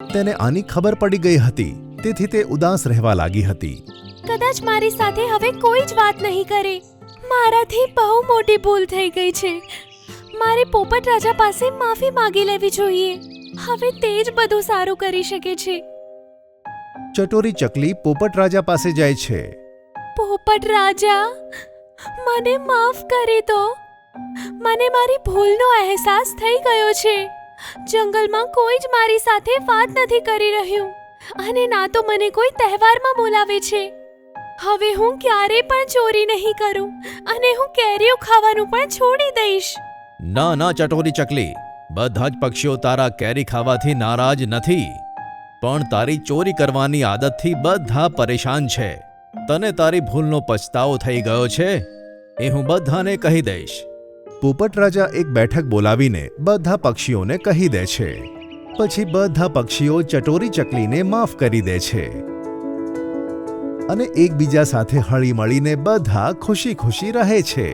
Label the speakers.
Speaker 1: તેને આની ખબર પડી ગઈ હતી, તેથી તે ઉદાસ રહેવા લાગી હતી.
Speaker 2: કદાચ મારી સાથે હવે કોઈ જ વાત નહીં કરે. મારાથી બહુ મોટી ભૂલ થઈ ગઈ છે. મારે પોપટ રાજા પાસે માફી માંગી લેવી જોઈએ. હવે તે જ બધું સારું કરી શકે છે.
Speaker 1: ચટોરી ચકલી પોપટ રાજા પાસે જાય છે.
Speaker 2: પોપટ રાજા, મને માફ કરી દો. મને મારી ભૂલનો અહેસાસ થઈ ગયો છે. જંગલમાં કોઈ જ મારી સાથે વાત નથી કરી રહ્યું અને ના તો મને કોઈ તહેવારમાં બોલાવે છે. હવે હું ક્યારે પણ ચોરી નહીં કરું અને હું કેરીઓ ખાવાનું પણ છોડી દઈશ.
Speaker 1: ના ના ચટોરી ચકલી, બધા જ પક્ષીઓ તારા કેરી ખાવાથી નારાજ નથી, પણ તારી ચોરી કરવાની આદતથી બધા પરેશાન છે. તને તારી ભૂલનો પછતાવો થઈ ગયો છે, એ હું બધાને કહી દઈશ. પોપટ રાજા એક બેઠક બોલાવીને બધા પક્ષીઓને કહી દે છે. પછી બધા પક્ષીઓ ચટોરી ચકલીને માફ કરી દે છે અને એકબીજા સાથે હળીમળીને બધા ખુશી ખુશી રહે છે.